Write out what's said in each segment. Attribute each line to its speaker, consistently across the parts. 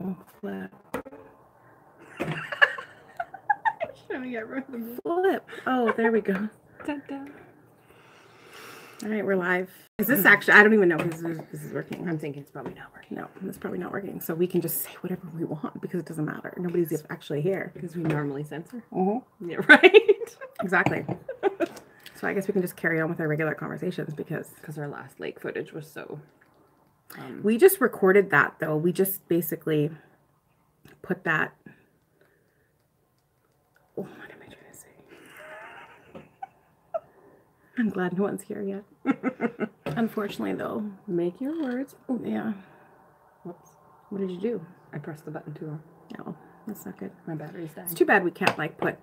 Speaker 1: Oh, flip.
Speaker 2: Trying to get rid of the
Speaker 1: Flip. Oh, there we go.
Speaker 2: dun, dun.
Speaker 1: All right, we're live. Is this actually, I don't even know if this is working.
Speaker 2: I'm thinking it's probably not working.
Speaker 1: No, it's probably not working. So we can just say whatever we want because it doesn't matter. Nobody's actually here.
Speaker 2: Because we normally censor.
Speaker 1: Mm-hmm.
Speaker 2: Yeah, right?
Speaker 1: Exactly. So I guess we can just carry on with our regular conversations because
Speaker 2: our last lake footage was so...
Speaker 1: we just recorded that, though. We just basically put that... Oh, what am I trying to say? I'm glad no one's here yet. Unfortunately, though.
Speaker 2: Make your words.
Speaker 1: Oh, yeah.
Speaker 2: Whoops.
Speaker 1: What did you do?
Speaker 2: I pressed the button too long.
Speaker 1: No, that's not good.
Speaker 2: My battery's dying.
Speaker 1: It's too bad we can't, like, put...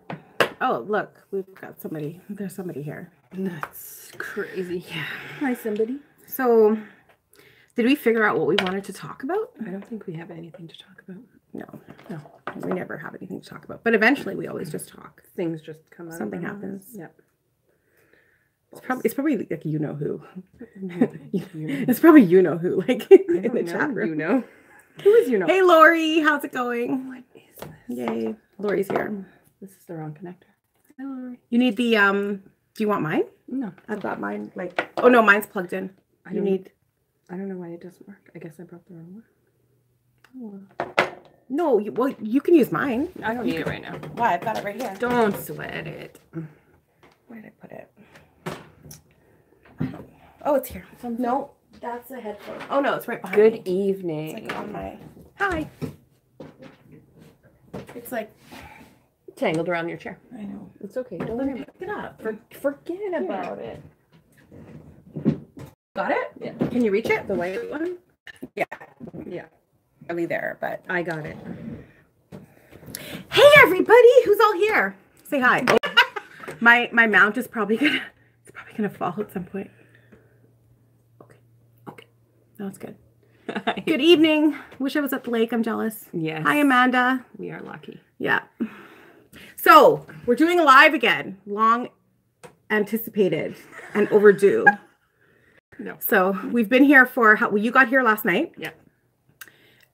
Speaker 1: Oh, look. We've got somebody. There's somebody here.
Speaker 2: That's crazy. Yeah. Hi, somebody.
Speaker 1: So, did we figure out what we wanted to talk about?
Speaker 2: I don't think we have anything to talk about.
Speaker 1: No.
Speaker 2: No.
Speaker 1: We never have anything to talk about. But eventually, we always just talk.
Speaker 2: Things just come out.
Speaker 1: Something happens.
Speaker 2: Yep.
Speaker 1: It's probably like you know who. It's probably you know who, like in the chat room.
Speaker 2: You know. Who is you know?
Speaker 1: Hey Lori, how's it going?
Speaker 2: What is this?
Speaker 1: Yay. Lori's here.
Speaker 2: This is the wrong connector. Hi, Lori.
Speaker 1: You need the do you want mine?
Speaker 2: No.
Speaker 1: I've got mine like oh no, mine's plugged in.
Speaker 2: I don't know why it doesn't work. I guess I brought the wrong one. Oh.
Speaker 1: No, well you can use mine.
Speaker 2: I don't need it right now.
Speaker 1: Why? I've got it right here.
Speaker 2: Don't sweat it.
Speaker 1: Where did I put it? Oh, it's here. No, that's a headphone. Oh no, it's right behind me.
Speaker 2: Good evening.
Speaker 1: It's like on my... Hi. It's like...
Speaker 2: Tangled around your chair.
Speaker 1: I know.
Speaker 2: It's okay. Don't
Speaker 1: Let
Speaker 2: worry
Speaker 1: me
Speaker 2: about
Speaker 1: pick it up.
Speaker 2: it. Forget about it.
Speaker 1: Got it?
Speaker 2: Yeah.
Speaker 1: Can you reach it?
Speaker 2: The white one?
Speaker 1: Yeah.
Speaker 2: Yeah.
Speaker 1: Really there, but...
Speaker 2: I got it.
Speaker 1: Hey everybody! Who's all here? Say hi. Oh, my mount is probably gonna... It's probably gonna fall at some point. Okay. No, it's good. Good evening. Wish I was at the lake. I'm jealous.
Speaker 2: Yes.
Speaker 1: Hi, Amanda.
Speaker 2: We are lucky.
Speaker 1: Yeah. So, we're doing a live again. Long anticipated and overdue.
Speaker 2: No.
Speaker 1: So, we've been here for... Well, you got here last night.
Speaker 2: Yeah.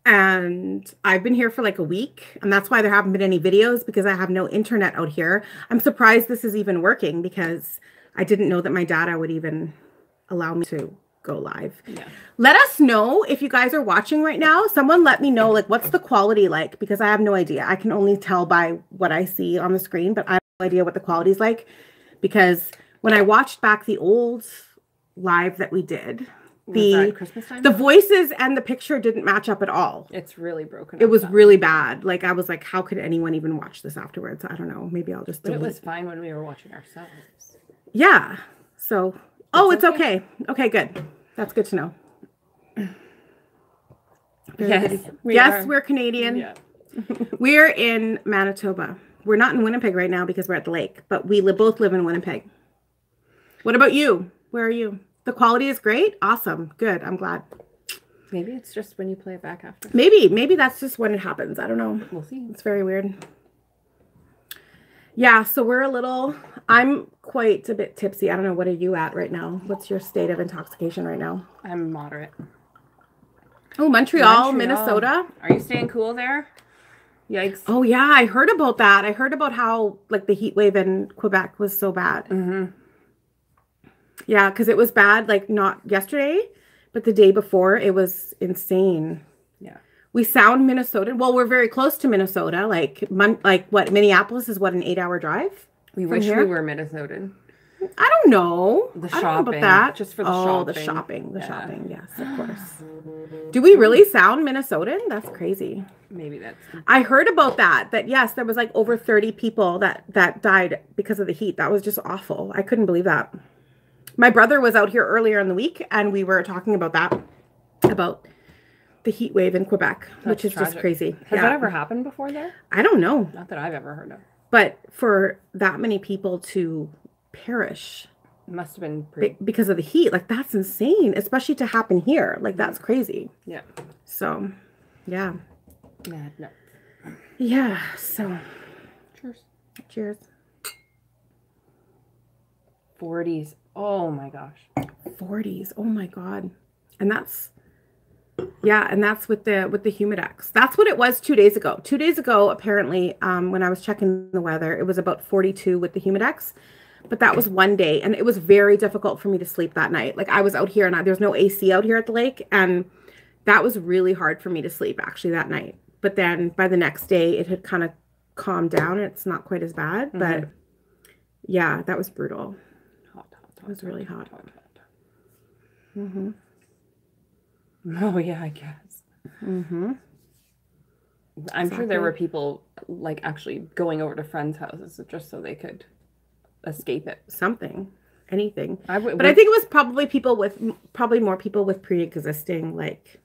Speaker 1: And I've been here for like a week. And that's why there haven't been any videos because I have no internet out here. I'm surprised this is even working because I didn't know that my data would even allow me to go live.
Speaker 2: Yeah.
Speaker 1: Let us know if you guys are watching right now. Someone let me know, like, what's the quality like? Because I have no idea. I can only tell by what I see on the screen, but I have no idea what the quality is like. Because when I watched back the old live that we did,
Speaker 2: Christmas time?
Speaker 1: the voices and the picture didn't match up at all.
Speaker 2: It's really broken up.
Speaker 1: It was really bad. Like, I was like, how could anyone even watch this afterwards? I don't know. Maybe I'll just
Speaker 2: But
Speaker 1: delete.
Speaker 2: it was fine when we were watching ourselves.
Speaker 1: Yeah. So, it's okay. Okay, good. That's good to know.
Speaker 2: Yes.
Speaker 1: We're Canadian.
Speaker 2: Yeah.
Speaker 1: We're in Manitoba. We're not in Winnipeg right now because we're at the lake, but we both live in Winnipeg. What about you? Where are you? The quality is great? Awesome. Good. I'm glad.
Speaker 2: Maybe it's just when you play it back after.
Speaker 1: Maybe that's just when it happens. I don't know.
Speaker 2: We'll see.
Speaker 1: It's very weird. Yeah, so I'm quite a bit tipsy. I don't know. What are you at right now? What's your state of intoxication right now?
Speaker 2: I'm moderate.
Speaker 1: Oh, Montreal, Minnesota.
Speaker 2: Are you staying cool there? Yikes.
Speaker 1: Oh, yeah. I heard about that. I heard about how, like, the heat wave in Quebec was so bad.
Speaker 2: Mm-hmm.
Speaker 1: Yeah, because it was bad, like, not yesterday, but the day before, it was insane.
Speaker 2: Yeah.
Speaker 1: We sound Minnesota. Well, we're very close to Minnesota. Like what, Minneapolis is what, an 8-hour drive?
Speaker 2: We wish we were Minnesotan.
Speaker 1: I don't know.
Speaker 2: The
Speaker 1: I don't know
Speaker 2: shopping.
Speaker 1: about that.
Speaker 2: Just for the shopping.
Speaker 1: Oh, the shopping. The shopping. Yes, of course. Do we really sound Minnesotan? That's crazy.
Speaker 2: Maybe that's...
Speaker 1: I heard about that. That, yes, there was like over 30 people that died because of the heat. That was just awful. I couldn't believe that. My brother was out here earlier in the week, and we were talking about that. About the heat wave in Quebec, which is tragic. Just crazy.
Speaker 2: Has that ever happened before there?
Speaker 1: I don't know.
Speaker 2: Not that I've ever heard of.
Speaker 1: But for that many people to perish,
Speaker 2: it must have been
Speaker 1: because of the heat, like, that's insane, especially to happen here. Like, that's crazy.
Speaker 2: Yeah.
Speaker 1: So, yeah.
Speaker 2: No.
Speaker 1: Yeah. So.
Speaker 2: Cheers.
Speaker 1: Cheers.
Speaker 2: 40s. Oh my gosh.
Speaker 1: 40s. Oh my God. And that's Yeah, and that's with the humidex. That's what it was 2 days ago. 2 days ago, apparently, when I was checking the weather, it was about 42 with the humidex. But that was one day, and it was very difficult for me to sleep that night. Like I was out here, and there's no AC out here at the lake, and that was really hard for me to sleep actually that night. But then by the next day, it had kind of calmed down, and it's not quite as bad. But yeah, that was brutal. It was really hot.
Speaker 2: Oh yeah, I guess. I'm sure there were people like actually going over to friends' houses just so they could escape it.
Speaker 1: Something, anything.
Speaker 2: I
Speaker 1: think it was probably more people with pre-existing like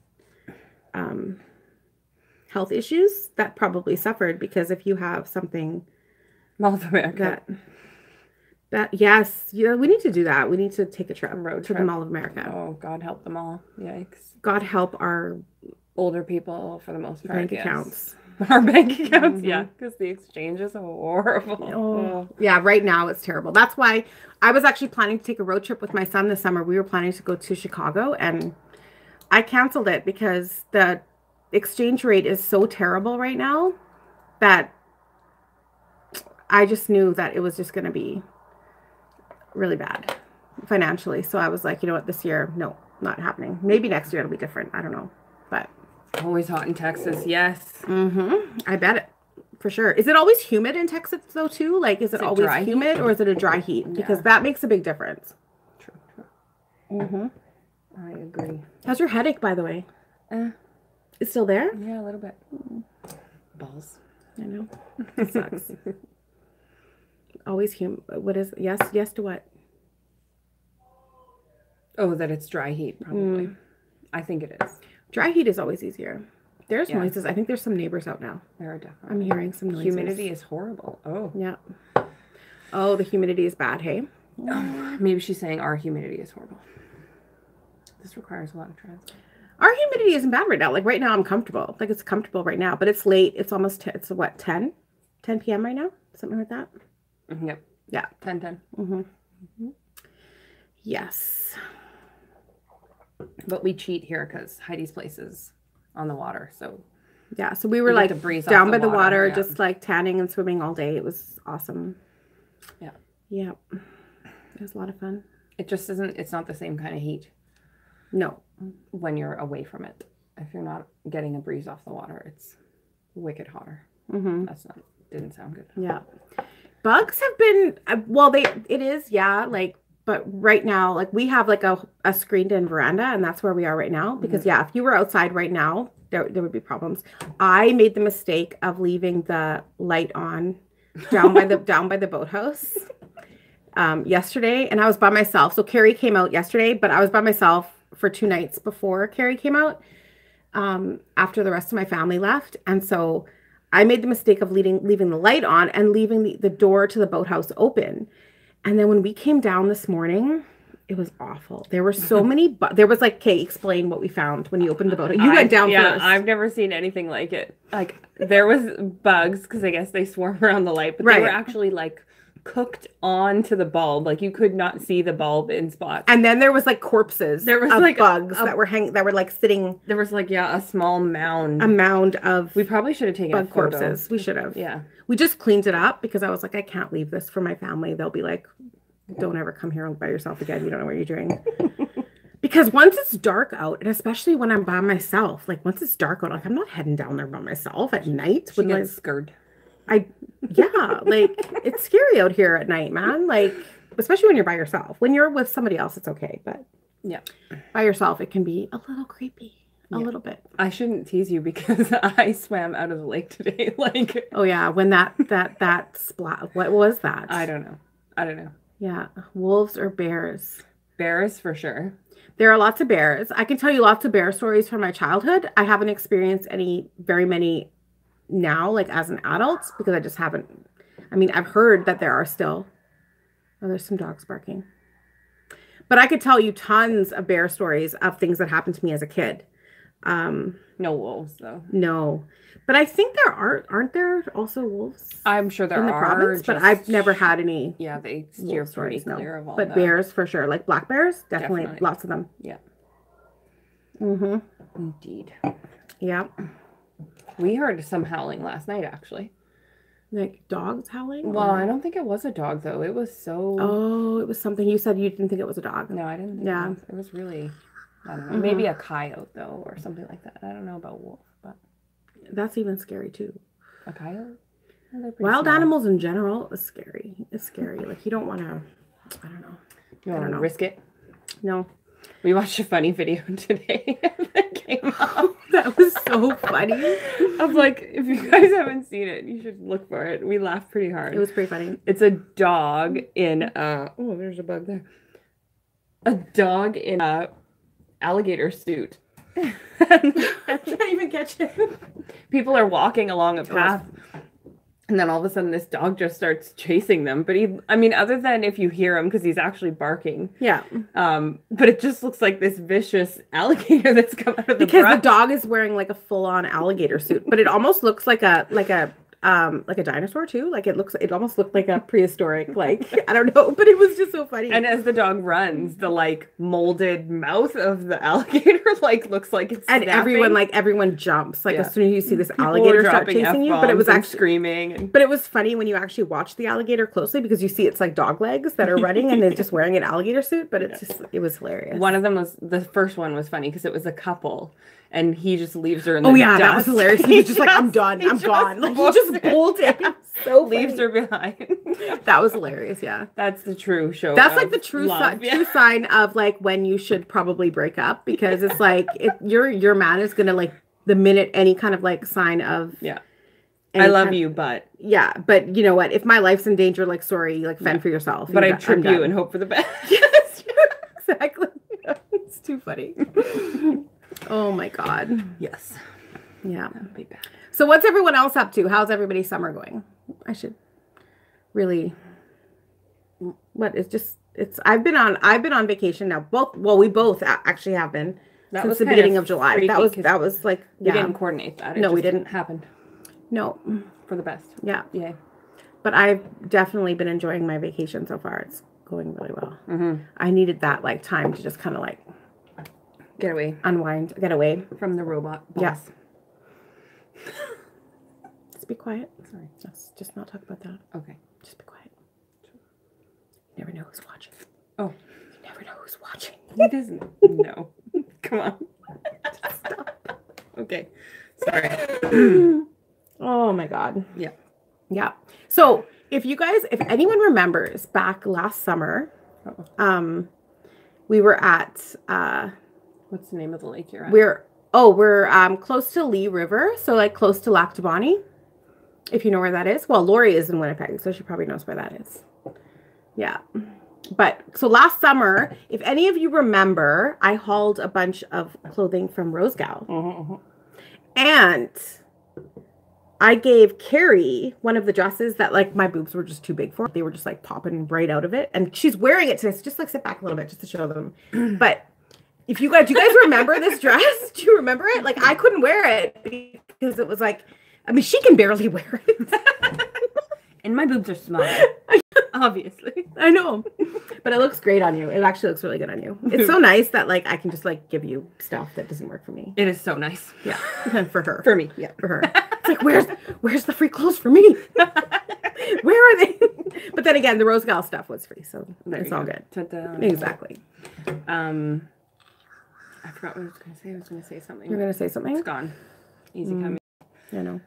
Speaker 1: health issues that probably suffered, because if you have something
Speaker 2: Mall of America.
Speaker 1: That yes, we need to do that. We need to take a
Speaker 2: road
Speaker 1: to the Mall of America.
Speaker 2: Oh, God help them all. Yikes.
Speaker 1: God help our
Speaker 2: older people for the most part.
Speaker 1: Bank accounts.
Speaker 2: Our bank accounts, yeah, because the exchange is horrible.
Speaker 1: Oh. Yeah, right now it's terrible. That's why I was actually planning to take a road trip with my son this summer. We were planning to go to Chicago, and I canceled it because the exchange rate is so terrible right now that I just knew that it was just going to be really bad financially. So I was like, you know what, this year, no, not happening. Maybe next year it'll be different. I don't know. But
Speaker 2: always hot in Texas, yes.
Speaker 1: I bet it for sure. Is it always humid in Texas though too? Like, is it always humid or is it a dry heat? Because that makes a big difference.
Speaker 2: True. I agree.
Speaker 1: How's your headache, by the way? It's still there?
Speaker 2: Yeah, a little bit. Balls.
Speaker 1: I know. It sucks. Always humid. What is yes to what?
Speaker 2: Oh, that it's dry heat, probably. I think it is.
Speaker 1: Dry heat is always easier. There's noises. I think there's some neighbors out now.
Speaker 2: There are definitely.
Speaker 1: I'm hearing some noises.
Speaker 2: Humidity is horrible. Oh.
Speaker 1: Yeah. Oh, the humidity is bad, hey?
Speaker 2: Oh, maybe she's saying our humidity is horrible. This requires a lot of translation.
Speaker 1: Our humidity isn't bad right now. Like right now I'm comfortable. Like it's comfortable right now, but it's late. It's almost, it's what, 10 p.m. right now? Something like that?
Speaker 2: Yep.
Speaker 1: Yeah.
Speaker 2: 10.
Speaker 1: Yes.
Speaker 2: But we cheat here because Heidi's place is on the water, so
Speaker 1: yeah. So we were like down by the water, just like tanning and swimming all day. It was awesome.
Speaker 2: Yeah.
Speaker 1: Yeah. It was a lot of fun.
Speaker 2: It just isn't. It's not the same kind of heat.
Speaker 1: No.
Speaker 2: When you're away from it, if you're not getting a breeze off the water, it's wicked hotter. Didn't sound good.
Speaker 1: Yeah. Bugs have been it is, yeah, like, but right now, like we have like a screened in veranda, and that's where we are right now. Because if you were outside right now, there would be problems. I made the mistake of leaving the light on down by the boathouse yesterday, and I was by myself. So Carrie came out yesterday, but I was by myself for 2 nights before Carrie came out, after the rest of my family left. And so I made the mistake of leaving the light on and leaving the door to the boathouse open. And then when we came down this morning, it was awful. There were so many, there was like, okay, explain what we found when you opened the boathouse. You went down first.
Speaker 2: I've never seen anything like it. Like there was bugs, because I guess they swarm around the light, but they were actually like cooked onto the bulb. Like you could not see the bulb in spots.
Speaker 1: And then there was like corpses. There was like bugs that were like sitting.
Speaker 2: There was like a small mound.
Speaker 1: A mound of.
Speaker 2: We probably should have taken
Speaker 1: bug corpses. We should have.
Speaker 2: Yeah.
Speaker 1: We just cleaned it up because I was like, I can't leave this for my family. They'll be like, don't ever come here by yourself again. You don't know what you're doing. Because once it's dark out, and especially when I'm by myself, like once it's dark out, like I'm not heading down there by myself at night.
Speaker 2: She gets scared.
Speaker 1: Like it's scary out here at night, man. Like, especially when you're by yourself. When you're with somebody else, it's okay. But
Speaker 2: yeah, by
Speaker 1: yourself, it can be a little creepy. A little bit.
Speaker 2: I shouldn't tease you because I swam out of the lake today. Like,
Speaker 1: oh yeah, when that splat. What was that?
Speaker 2: I don't know.
Speaker 1: Yeah, wolves or bears?
Speaker 2: Bears for sure.
Speaker 1: There are lots of bears. I can tell you lots of bear stories from my childhood. I haven't experienced very many now, like as an adult, because I just haven't. I mean, I've heard that there are still. Oh, there's some dogs barking. But I could tell you tons of bear stories of things that happened to me as a kid.
Speaker 2: No wolves though.
Speaker 1: No, but I think there aren't there also wolves?
Speaker 2: I'm sure there
Speaker 1: in the province, but I've never had any.
Speaker 2: Yeah, they steer pretty clear of all
Speaker 1: but
Speaker 2: that.
Speaker 1: Bears for sure, like black bears, definitely lots of them.
Speaker 2: Yeah.
Speaker 1: Mm-hmm.
Speaker 2: Indeed.
Speaker 1: Yeah.
Speaker 2: We heard some howling last night, actually.
Speaker 1: Like dogs howling?
Speaker 2: Well, I don't think it was a dog, though. It was so...
Speaker 1: Oh, it was something. You said you didn't think it was a dog.
Speaker 2: No, I didn't think
Speaker 1: Yeah.
Speaker 2: it was really... I don't know. Maybe a coyote, though, or something like that. I don't know about wolf, but...
Speaker 1: That's even scary, too.
Speaker 2: A coyote?
Speaker 1: Wild animals in general is scary. It's scary. Like, you don't want to... I don't know.
Speaker 2: You want to risk it?
Speaker 1: No.
Speaker 2: We watched a funny video today that came up.
Speaker 1: That was so funny.
Speaker 2: Of like, if you guys haven't seen it, you should look for it. We laughed pretty hard.
Speaker 1: It was pretty funny.
Speaker 2: It's a dog in a... Oh, there's a bug there. A dog in a alligator suit.
Speaker 1: I can't even catch it.
Speaker 2: People are walking along a path. And then all of a sudden, this dog just starts chasing them. But other than if you hear him, because he's actually barking. Yeah. But it just looks like this vicious alligator that's come out of the
Speaker 1: Because
Speaker 2: brush.
Speaker 1: the dog is wearing like a full-on alligator suit, but it almost looks like a dinosaur too. Like it almost looked like a prehistoric, like, I don't know, but it was just so funny.
Speaker 2: And as the dog runs, the like molded mouth of the alligator like looks like it's
Speaker 1: and
Speaker 2: snapping.
Speaker 1: everyone jumps like as soon as you see this alligator start chasing you. But it was actually
Speaker 2: screaming.
Speaker 1: But it was funny when you actually watch the alligator closely because you see it's like dog legs that are running and they're just wearing an alligator suit. But it was hilarious.
Speaker 2: One of them the first one was funny because it was a couple. And he just leaves her in the
Speaker 1: dust.
Speaker 2: That
Speaker 1: was hilarious. He was just like, I'm done. I'm gone. Like, he just bolted.
Speaker 2: So leaves her behind.
Speaker 1: That was hilarious, yeah.
Speaker 2: That's the true show.
Speaker 1: That's like the true sign of like when you should probably break up because it's like your man is gonna like the minute any kind of like sign of
Speaker 2: I love you, but
Speaker 1: but you know what? If my life's in danger, like sorry, like fend for yourself.
Speaker 2: But I trip you and hope for the best.
Speaker 1: Yes, exactly. It's too funny. Oh my God.
Speaker 2: Yes.
Speaker 1: Yeah.
Speaker 2: That would be bad.
Speaker 1: So what's everyone else up to? How's everybody's summer going? I should really I've been on vacation now. We both actually have been since the beginning of July. That was like
Speaker 2: we didn't coordinate that.
Speaker 1: No, we didn't.
Speaker 2: Happen.
Speaker 1: No.
Speaker 2: For the best.
Speaker 1: Yeah.
Speaker 2: Yay.
Speaker 1: But I've definitely been enjoying my vacation so far. It's going really well.
Speaker 2: Mm-hmm.
Speaker 1: I needed that like time to just kind of like
Speaker 2: get away.
Speaker 1: Unwind. Get away.
Speaker 2: From the robot boss.
Speaker 1: Yes. Just be quiet.
Speaker 2: Sorry.
Speaker 1: Let's just not talk about that.
Speaker 2: Okay.
Speaker 1: Just be quiet. You never know who's watching.
Speaker 2: Oh.
Speaker 1: You never know who's watching.
Speaker 2: He doesn't. No. Come on.
Speaker 1: Just stop.
Speaker 2: Okay. Sorry.
Speaker 1: Oh my God.
Speaker 2: Yeah.
Speaker 1: Yeah. So if anyone remembers back last summer, we were at
Speaker 2: what's the name of the lake you're at?
Speaker 1: We're close to Lee River, so like close to Lac du Bonnet, if you know where that is. Well, Lori is in Winnipeg, so she probably knows where that is. Yeah. But so last summer, if any of you remember, I hauled a bunch of clothing from Rosegal. And I gave Carrie one of the dresses that like my boobs were just too big for. They were just like popping right out of it. And she's wearing it today. So just like sit back a little bit just to show them. But do you guys remember this dress? Do you remember it? Like I couldn't wear it because it was like, she can barely wear it.
Speaker 2: And my boobs are small. Obviously.
Speaker 1: I know. But it looks great on you. It actually looks really good on you. It's so nice that like I can just like give you stuff that doesn't work for me.
Speaker 2: It is so nice.
Speaker 1: Yeah. For her.
Speaker 2: For me. Yeah.
Speaker 1: For her. It's like, where's the free clothes for me? Where are they? But then again, the Rosegal stuff was free, so it's all good.
Speaker 2: Ta-da.
Speaker 1: Exactly.
Speaker 2: I forgot what I was going to say. I was going to say something.
Speaker 1: You're going to say something?
Speaker 2: It's gone. Easy coming.
Speaker 1: I know.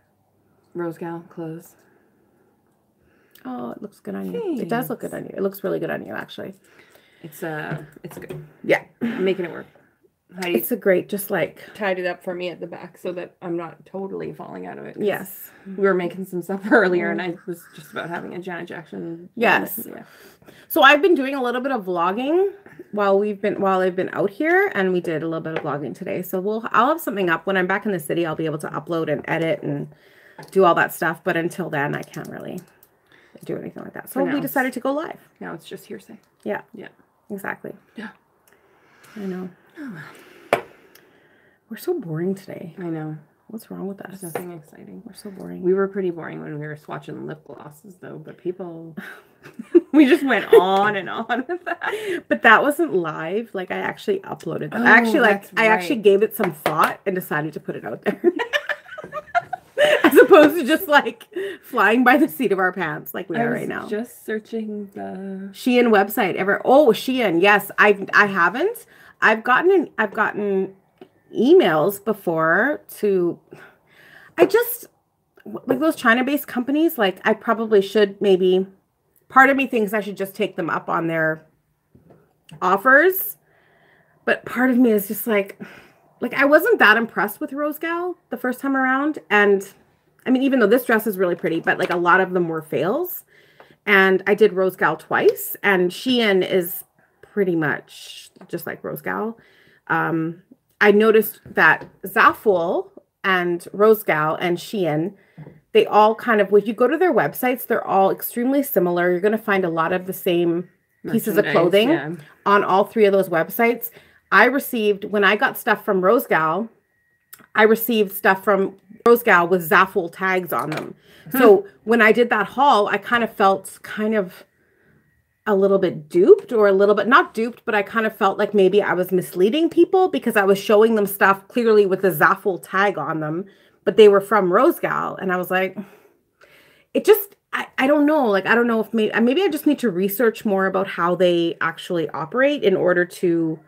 Speaker 2: Rosegal clothes.
Speaker 1: Oh, it looks good on you. It does look good on you. It looks really good on you, actually.
Speaker 2: It's good.
Speaker 1: Yeah.
Speaker 2: I'm making it work.
Speaker 1: It's a great, just like...
Speaker 2: tied it up for me at the back so that I'm not totally falling out of it.
Speaker 1: Yes.
Speaker 2: We were making some stuff earlier and I was just about having a Janet Jackson.
Speaker 1: Yes.
Speaker 2: Yeah.
Speaker 1: So I've been doing a little bit of vlogging while I've been out here, and we did a little bit of vlogging today. So I'll have something up. When I'm back in the city, I'll be able to upload and edit and do all that stuff. But until then, I can't really do anything like that. So we decided to go live.
Speaker 2: Now it's just hearsay.
Speaker 1: Yeah.
Speaker 2: Yeah.
Speaker 1: Exactly.
Speaker 2: Yeah.
Speaker 1: I know. We're so boring today.
Speaker 2: I know.
Speaker 1: What's wrong with us?
Speaker 2: There's nothing exciting.
Speaker 1: We're so boring.
Speaker 2: We were pretty boring when we were swatching lip glosses, though. But people, we just went on and on with that.
Speaker 1: But that wasn't live. Like I actually uploaded that.
Speaker 2: Oh,
Speaker 1: I actually gave it some thought and decided to put it out there. As opposed to just like flying by the seat of our pants like we are right now.
Speaker 2: Just searching the
Speaker 1: Shein website Shein. Yes, I haven't. I've gotten emails before like those China-based companies, like I probably should maybe, part of me thinks I should just take them up on their offers. But part of me is just like I wasn't that impressed with Rose Gal the first time around. And I mean, even though this dress is really pretty, but like a lot of them were fails. And I did Rose Gal twice, and Shein is pretty much just like Rose Gal. I noticed that Zaful and Rose Gal and Shein, they all kind of, if you go to their websites, they're all extremely similar. You're going to find a lot of the same pieces of clothing on all three of those websites. When I got stuff from Rose Gal, I received stuff from Rose Gal with Zaful tags on them. So when I did that haul, I kind of felt a little bit duped, or a little bit not duped, but I kind of felt like maybe I was misleading people because I was showing them stuff clearly with the Zaful tag on them, but they were from Rose Gal. And I was like, I don't know. Like, I don't know if maybe I just need to research more about how they actually operate in order to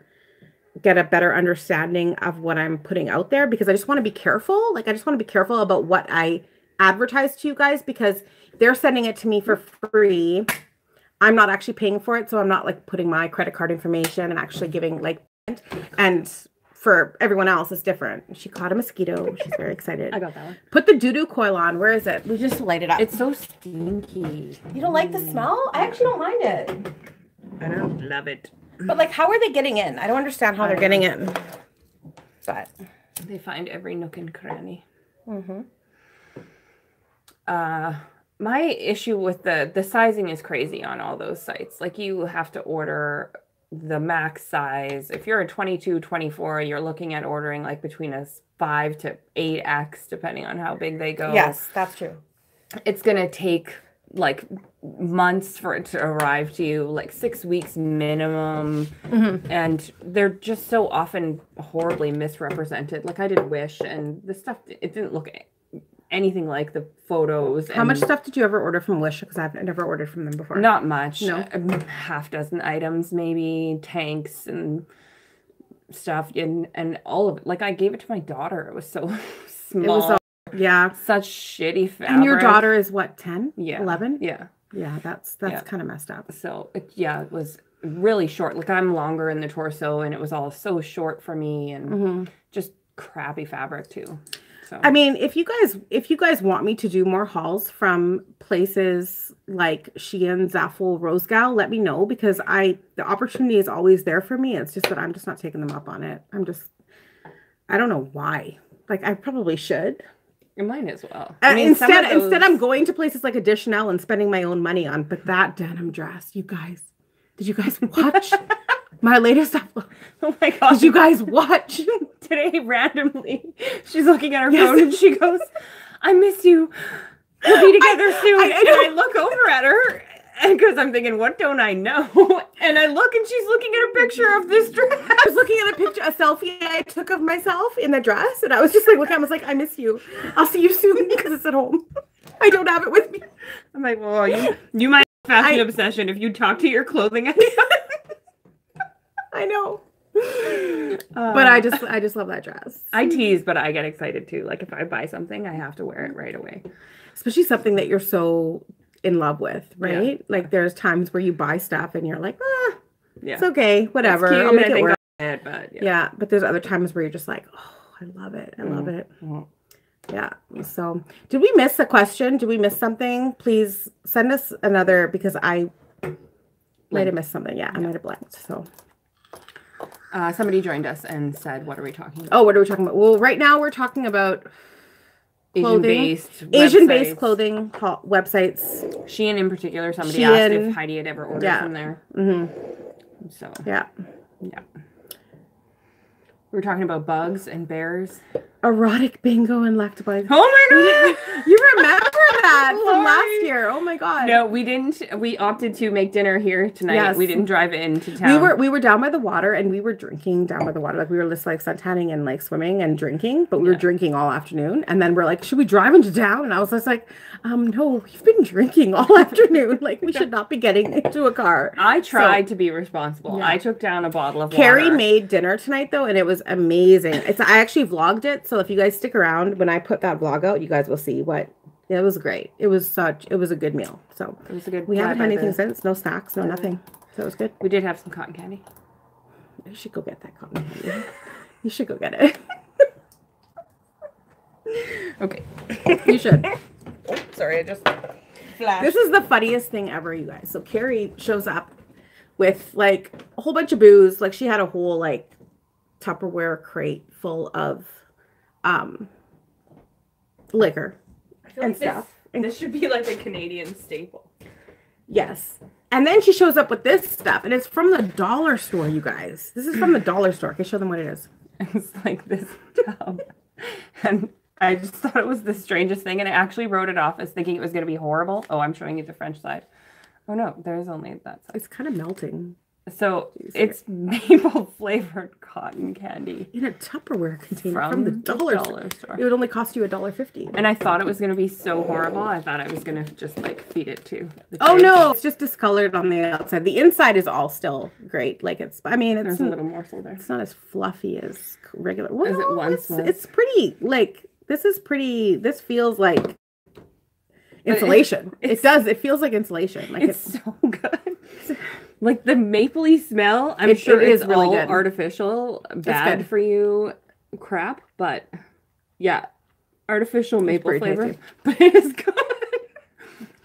Speaker 1: get a better understanding of what I'm putting out there, because I just want to be careful. Like, I just want to be careful about what I advertise to you guys, because they're sending it to me for free. I'm not actually paying for it. So I'm not like putting my credit card information and actually giving like, and for everyone else, it's different. She caught a mosquito. She's very excited.
Speaker 2: I got that one.
Speaker 1: Put the doo-doo coil on. Where is it? We just light it up.
Speaker 2: It's so stinky.
Speaker 1: You don't like the smell? I actually don't mind it.
Speaker 2: I don't love it.
Speaker 1: But like, how are they getting in? I don't understand how they're getting in. But
Speaker 2: they find every nook and cranny.
Speaker 1: Mm-hmm.
Speaker 2: My issue with the sizing is crazy on all those sites. Like, you have to order the max size. If you're a 22, 24, you're looking at ordering like between a 5 to 8X, depending on how big they go.
Speaker 1: Yes, that's true.
Speaker 2: It's going to take like months for it to arrive to you, like 6 weeks minimum. Mm-hmm. And they're just so often horribly misrepresented. Like, I did Wish, and the stuff, it didn't look anything like the photos.
Speaker 1: How much stuff did you ever order from Wish? Because I've never ordered from them before.
Speaker 2: Not much.
Speaker 1: No.
Speaker 2: Half dozen items, maybe, tanks and stuff. And all of it. Like, I gave it to my daughter. It was so small. It was
Speaker 1: yeah.
Speaker 2: Such shitty fabric.
Speaker 1: And your daughter is what, 10?
Speaker 2: Yeah.
Speaker 1: 11?
Speaker 2: Yeah.
Speaker 1: Yeah, that's kind of messed up.
Speaker 2: So, it was really short. Like, I'm longer in the torso, and it was all so short for me, and just crappy fabric, too. So.
Speaker 1: I mean, if you guys want me to do more hauls from places like Shein, Zaful, Rose Gal, let me know, because the opportunity is always there for me. It's just that I'm just not taking them up on it. I don't know why. Like, I probably should.
Speaker 2: You might as well.
Speaker 1: I mean, instead I'm going to places like a Chanel and spending my own money on. But that denim dress, you guys, did you guys watch my latest upload?
Speaker 2: Oh my god!
Speaker 1: Did you guys watch
Speaker 2: today? Randomly, she's looking at her phone and she goes, "I miss you. We'll be together soon." And I look over at her because I'm thinking, what don't I know? And I look, and she's looking at a picture of this dress.
Speaker 1: I was looking at a selfie I took of myself in the dress, and I was just like looking. I was like, "I miss you. I'll see you soon," because it's at home. I don't have it with me.
Speaker 2: I'm like, well, you might have fashion obsession if you talk to your clothing.
Speaker 1: I know. But I just love that dress.
Speaker 2: I tease, but I get excited too. Like, if I buy something, I have to wear it right away.
Speaker 1: Especially something that you're so in love with, right? Yeah. Like, there's times where you buy stuff and you're like, it's okay, whatever.
Speaker 2: Cute,
Speaker 1: I'll make it work.
Speaker 2: But
Speaker 1: there's other times where you're just like, oh, I love it. I love it. Yeah. So, did we miss a question? Did we miss something? Please send us another, because I might have missed something. Yeah, I might have blanked. So.
Speaker 2: Somebody joined us and said, what are we talking about?
Speaker 1: Oh, what are we talking about? Well, right now we're talking about
Speaker 2: Asian-based
Speaker 1: clothing websites.
Speaker 2: Shein in particular. Somebody asked if Heidi had ever ordered from there.
Speaker 1: Mm-hmm.
Speaker 2: So.
Speaker 1: Yeah.
Speaker 2: Yeah. We were talking about bugs and bears.
Speaker 1: Erotic bingo and Lactobite.
Speaker 2: Oh my god!
Speaker 1: You remember that from last year? Oh my god!
Speaker 2: No, we didn't. We opted to make dinner here tonight. Yes. We didn't drive into
Speaker 1: town. We were down by the water and we were drinking down by the water. Like we were just like suntanning and like swimming and drinking, but we were drinking all afternoon. And then we're like, should we drive into town? And I was just like, no, we've been drinking all afternoon. Like we should not be getting into a car.
Speaker 2: I tried to be responsible. Yeah. I took down a bottle of
Speaker 1: Carrie
Speaker 2: water.
Speaker 1: made dinner tonight though, and it was amazing. I actually vlogged it, so if you guys stick around when I put that vlog out, you guys will see what. It was great. It was a good meal. So
Speaker 2: it was a good.
Speaker 1: We haven't had anything since. No snacks, no nothing. So it was good.
Speaker 2: We did have some cotton candy.
Speaker 1: You should go get that cotton candy. You should go get it.
Speaker 2: Okay.
Speaker 1: You should.
Speaker 2: Oh, sorry, I just flashed.
Speaker 1: This is the funniest thing ever, you guys. So Carrie shows up with like a whole bunch of booze. Like she had a whole like Tupperware crate full of liquor and stuff.
Speaker 2: This should be like a Canadian staple.
Speaker 1: Yes. And then she shows up with this stuff, and it's from the dollar store, you guys. This is from the dollar store. I can show them what it is.
Speaker 2: It's like this tub. And I just thought it was the strangest thing, and I actually wrote it off as thinking it was going to be horrible. Oh, I'm showing you the French side. Oh, no, there's only that side.
Speaker 1: It's kind of melting.
Speaker 2: So it's maple flavored cotton candy
Speaker 1: in a Tupperware container from the dollar store. It would only cost you $1.50.
Speaker 2: And I thought it was going to be so horrible. I thought I was going to just like feed it to the
Speaker 1: kids. Oh no, it's just discolored on the outside. The inside is all still great. Like it's, I mean, it's
Speaker 2: there's a little morsel there.
Speaker 1: It's not as fluffy as regular. Well,
Speaker 2: as it once was.
Speaker 1: It's pretty. Like this is pretty. This feels like insulation. It does. It feels like insulation. Like
Speaker 2: it's so good. Like the mapley smell, I'm sure it is really all good. Artificial, bad for you crap, but yeah, artificial maple flavor, tasty. But it is good.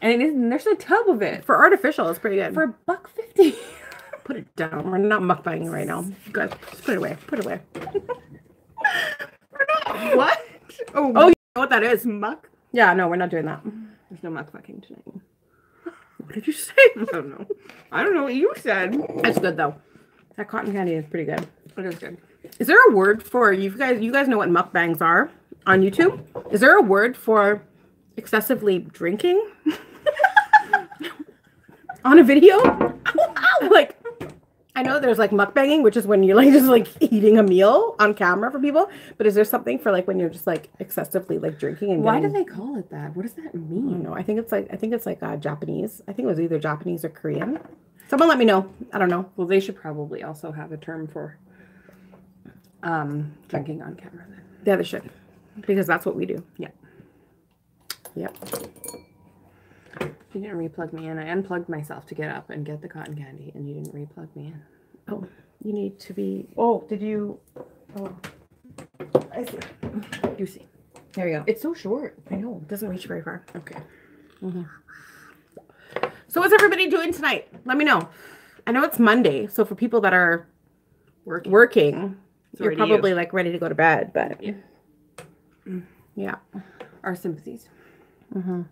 Speaker 2: And there's a tub of it.
Speaker 1: For artificial, it's pretty good.
Speaker 2: For $1.50.
Speaker 1: Put it down. We're not mukbanging right now. You guys, just put it away. Put it away.
Speaker 2: We're not. What?
Speaker 1: Oh, you know what that is? Muck? Yeah, no, we're not doing that.
Speaker 2: There's no mukbanging tonight.
Speaker 1: What did you say?
Speaker 2: I don't know. I don't know what you said.
Speaker 1: It's good though. That cotton candy is pretty good.
Speaker 2: It is good.
Speaker 1: Is there a word for you guys? You guys know what mukbangs are on YouTube? Is there a word for excessively drinking on a video? Like, I know there's like mukbanging, which is when you're like just like eating a meal on camera for people. But is there something for like when you're just like excessively like drinking and
Speaker 2: why do they call it that? What does that mean?
Speaker 1: I don't know. I think it's like Japanese. I think it was either Japanese or Korean. Someone let me know. I don't know.
Speaker 2: Well, they should probably also have a term for drinking on camera then.
Speaker 1: Yeah, they should. Because that's what we do.
Speaker 2: Yeah.
Speaker 1: Yep.
Speaker 2: You didn't replug me in. I unplugged myself to get up and get the cotton candy, and you didn't replug me in.
Speaker 1: Oh, you need to be... Oh, did you... Oh, I see.
Speaker 2: You see.
Speaker 1: There you go.
Speaker 2: It's so short.
Speaker 1: I know. It doesn't reach very far.
Speaker 2: Okay.
Speaker 1: Mm-hmm. So what's everybody doing tonight? Let me know. I know it's Monday, so for people that are working you're probably like ready to go to bed, but...
Speaker 2: Yeah.
Speaker 1: Yeah.
Speaker 2: Our sympathies.
Speaker 1: Mm-hmm.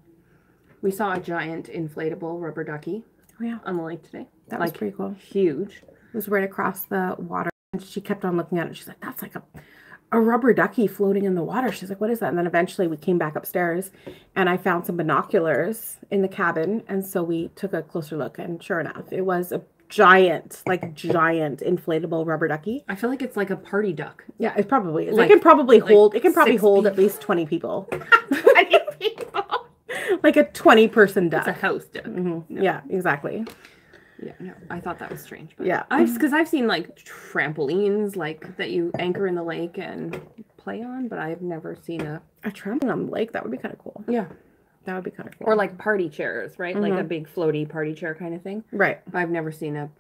Speaker 2: We saw a giant inflatable rubber ducky on the lake today.
Speaker 1: That was pretty cool.
Speaker 2: Huge.
Speaker 1: It was right across the water. And she kept on looking at it. She's like, that's like a rubber ducky floating in the water. She's like, what is that? And then eventually we came back upstairs and I found some binoculars in the cabin. And so we took a closer look. And sure enough, it was a giant inflatable rubber ducky.
Speaker 2: I feel like it's like a party duck.
Speaker 1: Yeah, it probably is. Like, it can probably hold at least 20 people.
Speaker 2: 20 people.
Speaker 1: Like a 20-person duck.
Speaker 2: It's a house duck.
Speaker 1: Mm-hmm. No. Yeah, exactly.
Speaker 2: Yeah, no, I thought that was strange. But
Speaker 1: yeah.
Speaker 2: Because I've seen like trampolines like that you anchor in the lake and play on, but I've never seen a
Speaker 1: trampoline on the lake. That would be kind of cool.
Speaker 2: Yeah.
Speaker 1: That would be kind of cool.
Speaker 2: Or like party chairs, right?
Speaker 1: Mm-hmm.
Speaker 2: Like a big floaty party chair kind of thing.
Speaker 1: Right.
Speaker 2: I've never seen a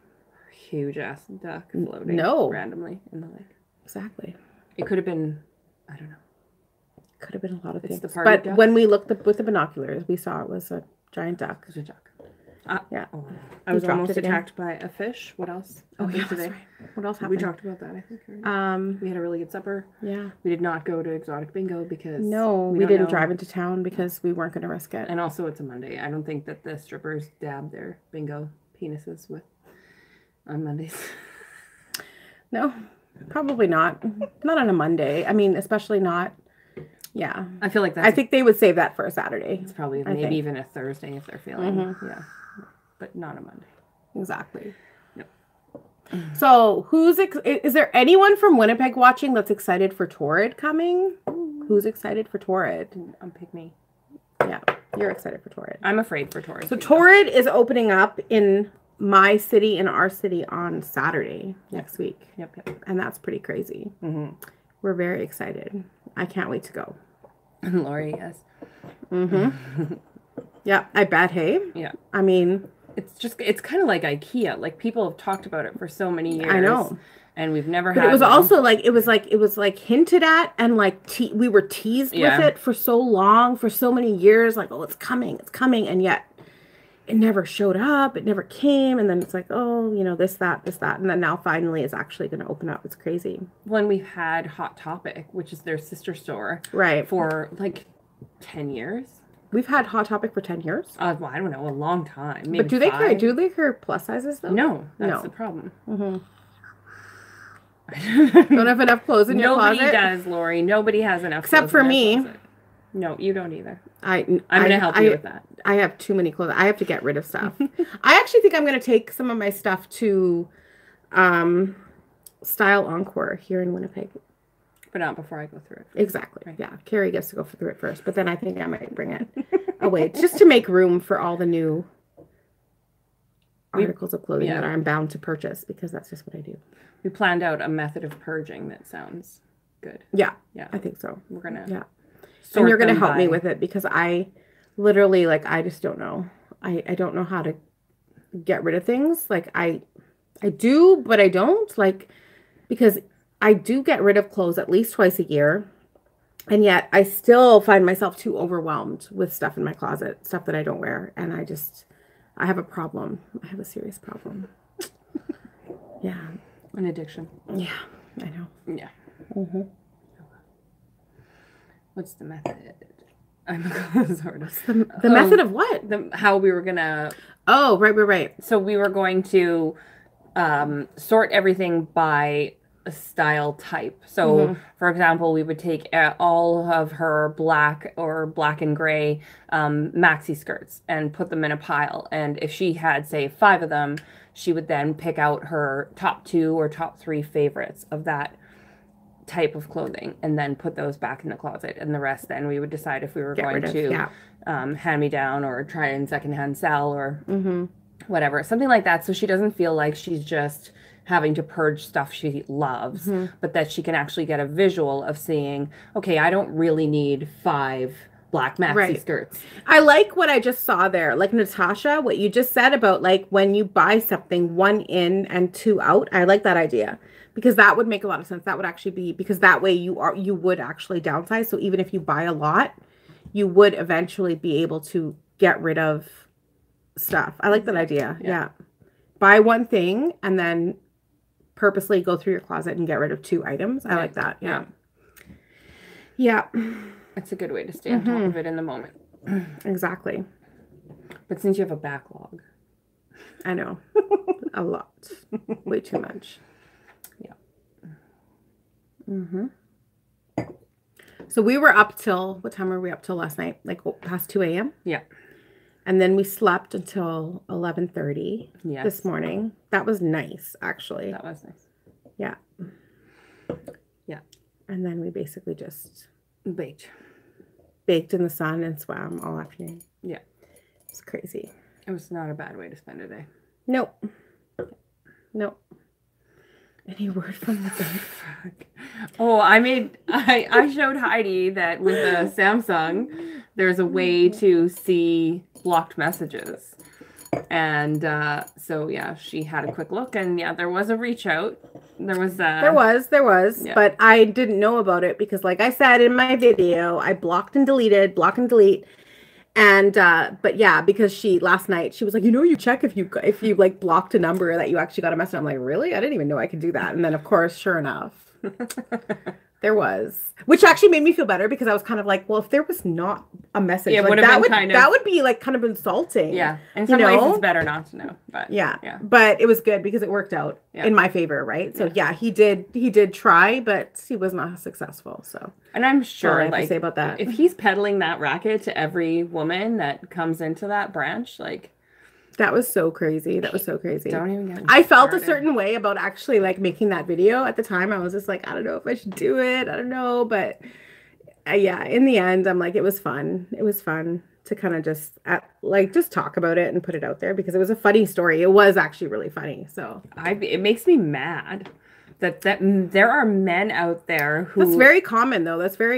Speaker 2: huge ass duck floating randomly in the lake.
Speaker 1: Exactly.
Speaker 2: It could have been, I don't know.
Speaker 1: Could have been a lot of things.
Speaker 2: The party duck?
Speaker 1: When we looked with the binoculars, we saw it was a giant duck.
Speaker 2: It was a duck.
Speaker 1: Yeah.
Speaker 2: Oh, I was almost attacked by a fish. What else?
Speaker 1: Today? Right. What else happened?
Speaker 2: We talked about that, I think. Right? We had a really good supper.
Speaker 1: Yeah.
Speaker 2: We did not go to exotic bingo because
Speaker 1: we didn't drive into town because we weren't going to risk it.
Speaker 2: And also it's a Monday. I don't think that the strippers dab their bingo penises on Mondays.
Speaker 1: No. Probably not. Not on a Monday. I mean, especially not. Yeah.
Speaker 2: I feel like
Speaker 1: I think they would save that for a Saturday.
Speaker 2: It's probably maybe even a Thursday if they're feeling. Yeah. But not a Monday.
Speaker 1: Exactly.
Speaker 2: Yep.
Speaker 1: So is there anyone from Winnipeg watching that's excited for Torrid coming? Who's excited for Torrid?
Speaker 2: Pick me.
Speaker 1: Yeah. You're excited for Torrid.
Speaker 2: I'm afraid for Torrid.
Speaker 1: So Torrid is opening up in my city, in our city, on Saturday next week.
Speaker 2: Yep.
Speaker 1: And that's pretty crazy. We're very excited. I can't wait to go.
Speaker 2: And Lori, yes.
Speaker 1: Yeah, I bet, hey?
Speaker 2: Yeah.
Speaker 1: I mean,
Speaker 2: it's kind of like IKEA. Like, people have talked about it for so many years.
Speaker 1: I know.
Speaker 2: And we've never
Speaker 1: but
Speaker 2: had
Speaker 1: it was
Speaker 2: one.
Speaker 1: Also like, it was like hinted at, and like we were teased with it for so long, for so many years, like, oh, it's coming, and yet it never showed up, it never came, and then it's like, oh, you know, this, that, and then now finally it's actually going to open up. It's crazy.
Speaker 2: When we've had Hot Topic, which is their sister store,
Speaker 1: right,
Speaker 2: for like 10 years.
Speaker 1: We've had Hot Topic for 10 years?
Speaker 2: Well, I don't know, a long time. Maybe
Speaker 1: but do they carry plus sizes though?
Speaker 2: No, that's the problem.
Speaker 1: Don't have enough clothes in your closet?
Speaker 2: Nobody does, Lori. Nobody has enough
Speaker 1: except for me.
Speaker 2: Closet. No, you don't either.
Speaker 1: I'm
Speaker 2: going to help you with that.
Speaker 1: I have too many clothes. I have to get rid of stuff. I actually think I'm going to take some of my stuff to Style Encore here in Winnipeg.
Speaker 2: But not before I go through it.
Speaker 1: Exactly. Right. Yeah. Carrie gets to go through it first. But then I think I might bring it away just to make room for all the new articles of clothing that I'm bound to purchase, because that's just what I do.
Speaker 2: We planned out a method of purging that sounds good.
Speaker 1: Yeah. I think so.
Speaker 2: We're going to.
Speaker 1: Yeah. And you're going to help me with it, because I literally, like, I just don't know. I don't know how to get rid of things. Like, I do, but I don't. Like, because I do get rid of clothes at least twice a year. And yet I still find myself too overwhelmed with stuff in my closet, stuff that I don't wear. And I have a problem. I have a serious problem. Yeah.
Speaker 2: An addiction.
Speaker 1: Yeah, I know.
Speaker 2: Yeah. What's the method? I'm sort of
Speaker 1: the method of what?
Speaker 2: How we were gonna.
Speaker 1: Oh, right.
Speaker 2: So we were going to sort everything by a style type. So, for example, we would take all of her black or black and gray maxi skirts and put them in a pile. And if she had, say, 5 of them, she would then pick out her top 2 or top 3 favorites of that type of clothing and then put those back in the closet. And the rest, then we would decide if we were going to hand me down or try and secondhand sell or whatever, something like that. So she doesn't feel like she's just having to purge stuff she loves, but that she can actually get a visual of seeing, okay, I don't really need 5 black maxi skirts.
Speaker 1: I like what I just saw there. Like, Natasha, what you just said about, like, when you buy something, 1 in and 2 out. I like that idea, because that would make a lot of sense. That would actually be, because that way you would actually downsize. So even if you buy a lot, you would eventually be able to get rid of stuff. I like that idea. Yeah. Buy 1 thing and then purposely go through your closet and get rid of 2 items. I like that. Yeah.
Speaker 2: It's a good way to stay on top of it in the moment.
Speaker 1: Exactly.
Speaker 2: But since you have a backlog.
Speaker 1: I know. A lot. Way too much. Yeah. So we were up till, what time were we up till last night? Like past 2 a.m.?
Speaker 2: Yeah.
Speaker 1: And then we slept until 11:30 this morning. That was nice, actually.
Speaker 2: That was nice.
Speaker 1: Yeah.
Speaker 2: Yeah.
Speaker 1: And then we basically just
Speaker 2: baked
Speaker 1: in the sun and swam all afternoon.
Speaker 2: Yeah.
Speaker 1: It's crazy.
Speaker 2: It was not a bad way to spend a day.
Speaker 1: Nope. Any word from the bank?
Speaker 2: Oh, I showed Heidi that with the Samsung, there's a way to see blocked messages. And so, yeah, she had a quick look, and yeah, there was a reach out. There was. Yeah.
Speaker 1: But I didn't know about it because, like I said in my video, I block and delete. And, but yeah, because last night she was like, you check if you like blocked a number that you actually got a message. I'm like, really? I didn't even know I could do that. And then of course, sure enough, there was, which actually made me feel better, because I was kind of like, well, if there was not a message.
Speaker 2: Yeah,
Speaker 1: like, that would be like kind of insulting.
Speaker 2: Yeah. In some ways it's better not to know. But
Speaker 1: yeah. But it was good because it worked out in my favor, right? So he did try, but he was not successful. So
Speaker 2: and I'm sure
Speaker 1: I have to say about that.
Speaker 2: If he's peddling that racket to every woman that comes into that branch, like
Speaker 1: that was so crazy. That was so crazy.
Speaker 2: Don't even get me
Speaker 1: I felt a certain way about actually like making that video at the time. I was just like, I don't know if I should do it. I don't know. But yeah, in the end, I'm like, it was fun. It was fun to kind of just talk about it and put it out there because it was a funny story. It was actually really funny. So
Speaker 2: it makes me mad that there are men out there who.
Speaker 1: That's very common though. That's the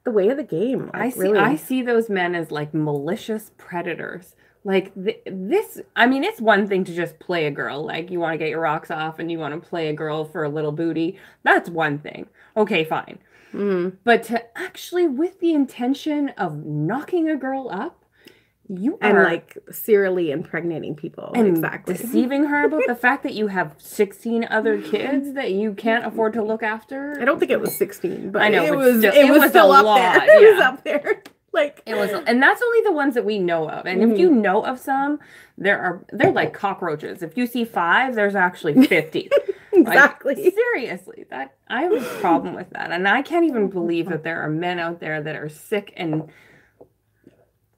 Speaker 1: way of the game. Like,
Speaker 2: I see those men as like malicious predators. Like this, I mean, it's one thing to just play a girl. Like you want to get your rocks off and you want to play a girl for a little booty. That's one thing. Okay, fine.
Speaker 1: Mm.
Speaker 2: But to actually, with the intention of knocking a girl up,
Speaker 1: and like serially impregnating people
Speaker 2: and
Speaker 1: exactly
Speaker 2: deceiving her about the fact that you have 16 other kids that you can't afford to look after.
Speaker 1: I don't think it was 16, but
Speaker 2: I know
Speaker 1: it was still up there.
Speaker 2: Yeah.
Speaker 1: It was up there. Like
Speaker 2: it was, and that's only the ones that we know of. And if you know of some, they're like cockroaches. If you see 5, there's actually 50.
Speaker 1: Exactly.
Speaker 2: Like, seriously, that I have a problem with that, and I can't even believe that there are men out there that are sick and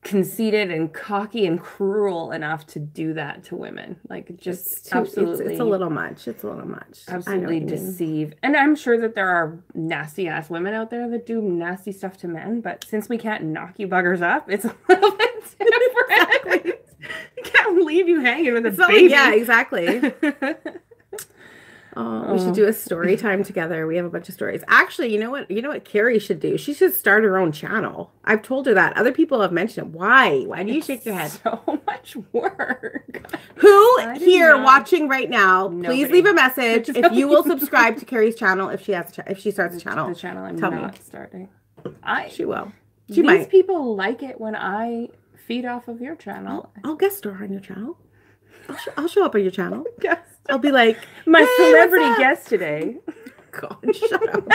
Speaker 2: conceited and cocky and cruel enough to do that to women. Like just absolutely,
Speaker 1: it's a little much. It's a little much.
Speaker 2: Absolutely deceive. And I'm sure that there are nasty ass women out there that do nasty stuff to men. But since we can't knock you buggers up, it's a little bit different. Exactly. I can't leave you hanging with a baby.
Speaker 1: Yeah, exactly. Oh, we should do a story time together. We have a bunch of stories. Actually, you know what Carrie should do? She should start her own channel. I've told her that. Other people have mentioned it. Why? Why do you shake your head?
Speaker 2: So much work.
Speaker 1: Who here watching right now, please leave a message if you will subscribe to Carrie's channel if she starts a channel.
Speaker 2: The channel I'm not starting.
Speaker 1: She will.
Speaker 2: These people like it when I feed off of your channel.
Speaker 1: I'll guest star on your channel. I'll show up on your channel.
Speaker 2: Yes.
Speaker 1: I'll be like,
Speaker 2: my celebrity guest today.
Speaker 1: God, shut up.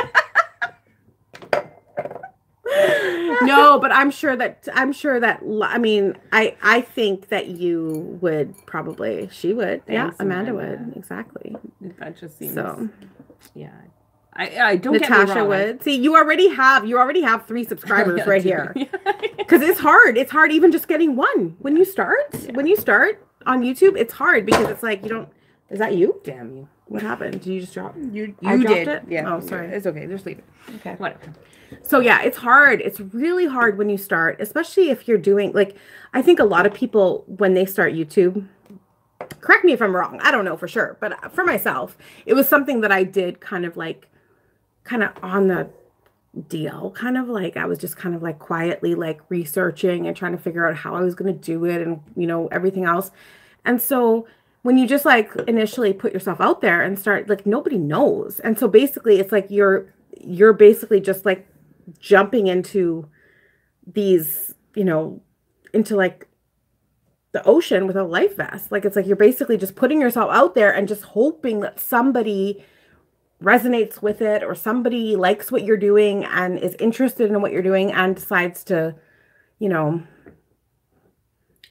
Speaker 1: No, but I'm sure that I mean, I think that you would probably, she would. Thanks, yeah, Amanda would. Exactly.
Speaker 2: That just seems
Speaker 1: so.
Speaker 2: Yeah. I don't
Speaker 1: Natasha
Speaker 2: get me wrong.
Speaker 1: Would. See, you already have 3 subscribers right here. Because it's hard. It's hard even just getting one. When you start on YouTube, it's hard because it's like you don't. Is that you?
Speaker 2: Damn you.
Speaker 1: What happened? Did you just drop?
Speaker 2: You did.
Speaker 1: It?
Speaker 2: Yeah.
Speaker 1: Oh, sorry.
Speaker 2: It's okay. Just leave it.
Speaker 1: Okay.
Speaker 2: Whatever.
Speaker 1: So yeah, it's hard. It's really hard when you start, especially if you're doing like, I think a lot of people when they start YouTube, correct me if I'm wrong. I don't know for sure, but for myself, it was something that I did kind of on the deal, kind of like I was just kind of like quietly like researching and trying to figure out how I was going to do it and everything else. And so when you just like initially put yourself out there and start, like nobody knows. And so basically it's like you're basically just like jumping into these, into like the ocean with a life vest. Like it's like you're basically just putting yourself out there and just hoping that somebody resonates with it or somebody likes what you're doing and is interested in what you're doing and decides to,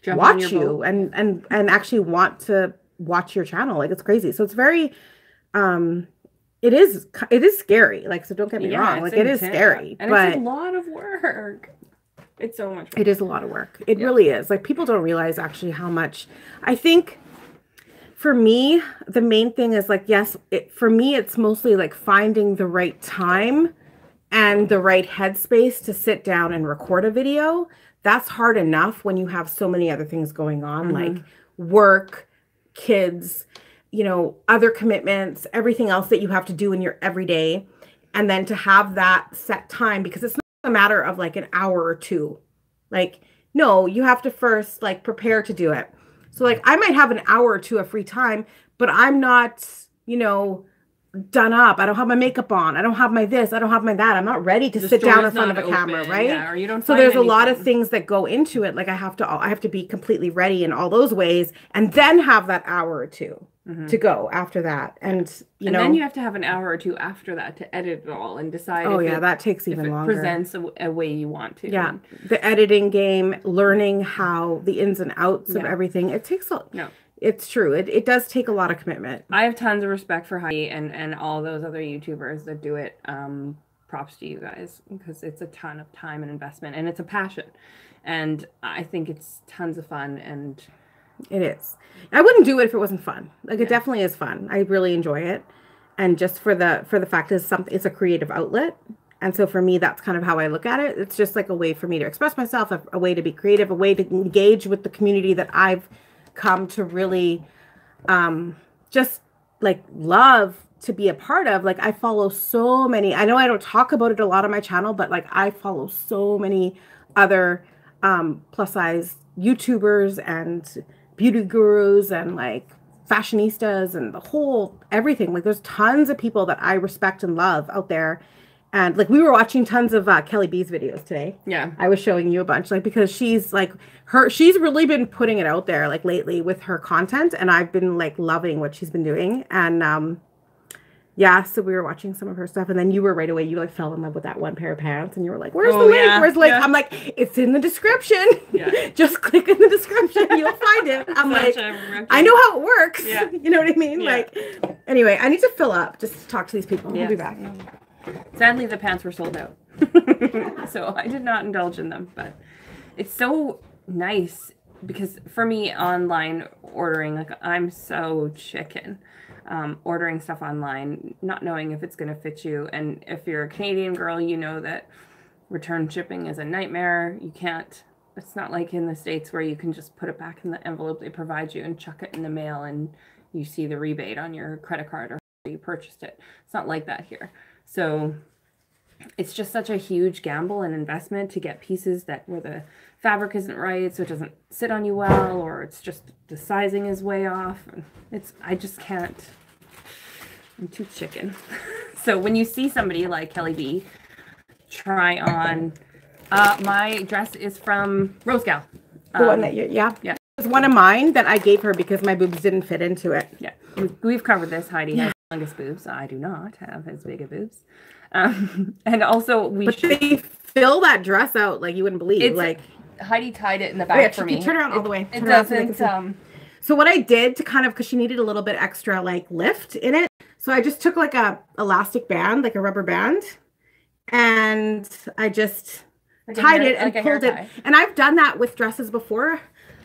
Speaker 1: watch you and actually want to watch your channel. Like it's crazy. So it's very it is scary. Like, so don't get me wrong. Like intense. It is scary.
Speaker 2: And
Speaker 1: but
Speaker 2: it's a lot of work. It's so much work.
Speaker 1: It is a lot of work. It really is. Like people don't realize actually how much. I think for me, the main thing is like, yes, for me, it's mostly like finding the right time and the right headspace to sit down and record a video. That's hard enough when you have so many other things going on, like work, kids, other commitments, everything else that you have to do in your everyday. And then to have that set time, because it's not a matter of like an hour or 2. Like, no, you have to first like prepare to do it. So like I might have an hour or 2 of free time, but I'm not, done up. I don't have my makeup on. I don't have my this. I don't have my that. I'm not ready to sit down in front of a camera, right?
Speaker 2: Yeah, or you don't.
Speaker 1: So there's a lot of things that go into it. Like I have to be completely ready in all those ways, and then have that hour or 2. to go after that. And you know,
Speaker 2: then you have to have an hour or two after that to edit it all and decide
Speaker 1: that takes even longer.
Speaker 2: Presents a way you want to.
Speaker 1: Yeah. The editing game, learning how the ins and outs of everything. It takes it's true. It does take a lot of commitment.
Speaker 2: I have tons of respect for Heidi and all those other YouTubers that do it. Props to you guys, because it's a ton of time and investment, and it's a passion. And I think it's tons of fun, and
Speaker 1: it is. I wouldn't do it if it wasn't fun. Like, it definitely is fun. I really enjoy it. And just for the fact that it's a creative outlet. And so for me, that's kind of how I look at it. It's just like a way for me to express myself, a way to be creative, a way to engage with the community that I've come to really just like love to be a part of. Like, I follow so many, I know I don't talk about it a lot on my channel, but like I follow so many other plus size YouTubers and beauty gurus and like fashionistas and the whole everything. Like, there's tons of people that I respect and love out there. And like, we were watching tons of Kelly B's videos today.
Speaker 2: Yeah.
Speaker 1: I was showing you a bunch, like, because she's like she's really been putting it out there like lately with her content. And I've been like loving what she's been doing. And yeah, so we were watching some of her stuff, and then you were right away, you like fell in love with that one pair of pants, and you were like, where's the link? Yeah, where's the link? Yeah. I'm like, it's in the description. Yeah. Just click in the description, you'll find it. I'm like, I know how it works. Yeah. You know what I mean? Yeah. Like, anyway, I need to fill up just to talk to these people. Yeah. We'll be back.
Speaker 2: Sadly, the pants were sold out. So I did not indulge in them, but it's so nice because for me, online ordering, like, I'm so chicken. Ordering stuff online, not knowing if it's going to fit you. And if you're a Canadian girl, you know that return shipping is a nightmare. You can't, it's not like in the States where you can just put it back in the envelope they provide you and chuck it in the mail and you see the rebate on your credit card or you purchased it. It's not like that here. So it's just such a huge gamble and investment to get pieces where the fabric isn't right, so it doesn't sit on you well, or it's just the sizing is way off. I just can't. I'm too chicken. So when you see somebody like Kelly B try on, my dress is from Rose Gal.
Speaker 1: The one that yeah. It was one of mine that I gave her because my boobs didn't fit into it.
Speaker 2: Yeah, we've covered this. Heidi has the longest boobs. I do not have as big a boobs. And also
Speaker 1: they fill that dress out like you wouldn't believe. Like,
Speaker 2: Heidi tied it in the back for me.
Speaker 1: Turn around all the way.
Speaker 2: It doesn't.
Speaker 1: So what I did to kind of, because she needed a little bit extra like lift in it, so I just took like a elastic band, like a rubber band, and I just tied it and pulled it. And I've done that with dresses before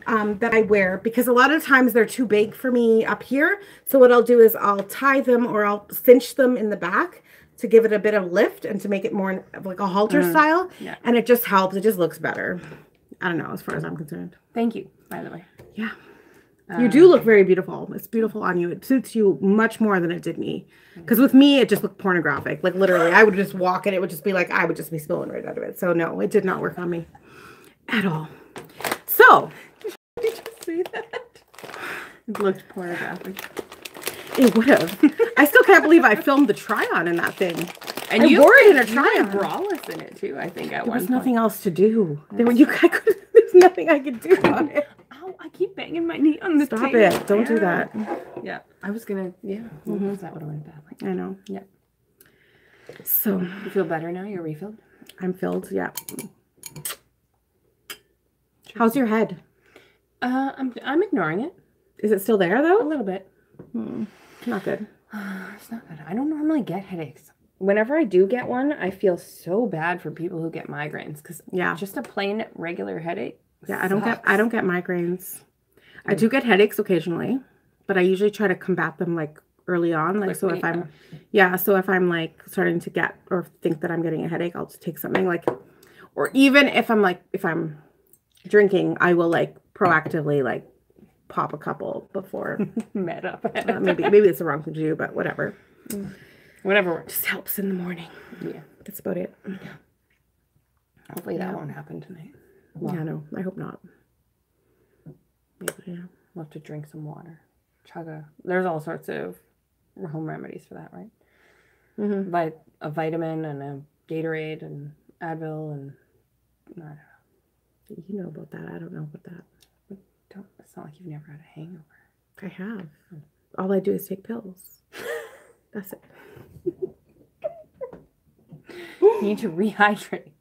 Speaker 1: that I wear, because a lot of times they're too big for me up here. So what I'll do is I'll tie them or I'll cinch them in the back to give it a bit of lift and to make it more like a halter style. Yeah. And it just helps. It just looks better. I don't know, as far as I'm concerned.
Speaker 2: Thank you, by the way.
Speaker 1: Yeah. You do look very beautiful. It's beautiful on you. It suits you much more than it did me. Because with me, it just looked pornographic. Like, literally, I would just walk and it would just be like, I would just be spilling right out of it. So, no, it did not work on me at all. So.
Speaker 2: Did you see that? It looked pornographic.
Speaker 1: It would have. I still can't believe I filmed the try-on in that thing. And you wore it in a try-on.
Speaker 2: Braless in it, too, I think, at one point.
Speaker 1: There was nothing else to do. There's nothing I could do on it.
Speaker 2: I keep banging my knee on the table.
Speaker 1: Stop it. Don't do that.
Speaker 2: Yeah. I was going to, that would have went badly.
Speaker 1: I know.
Speaker 2: Yeah.
Speaker 1: So.
Speaker 2: You feel better now? You're refilled?
Speaker 1: I'm filled, yeah. How's your head?
Speaker 2: I'm ignoring it.
Speaker 1: Is it still there, though?
Speaker 2: A little bit.
Speaker 1: Not good.
Speaker 2: It's not good. I don't normally get headaches. Whenever I do get one, I feel so bad for people who get migraines, because just a plain regular headache.
Speaker 1: Yeah, I don't get migraines. I do get headaches occasionally, but I usually try to combat them like early on. Like, so if I'm like starting to get or think that I'm getting a headache, I'll just take something like, or even if I'm drinking, I will like proactively like pop a couple before.
Speaker 2: Met up.
Speaker 1: Maybe it's the wrong thing to do, but whatever.
Speaker 2: Whatever works.
Speaker 1: Just helps in the morning. Yeah, that's about it.
Speaker 2: Yeah. Hopefully that won't happen tonight.
Speaker 1: Well, yeah, no, I hope not.
Speaker 2: Yeah, we'll have to drink some water. There's all sorts of home remedies for that, right? Mm-hmm. A vitamin and a Gatorade and Advil and I don't know.
Speaker 1: You know about that. I don't know about that.
Speaker 2: It's not like you've never had a hangover.
Speaker 1: I have. All I do is take pills. That's it.
Speaker 2: You need to rehydrate.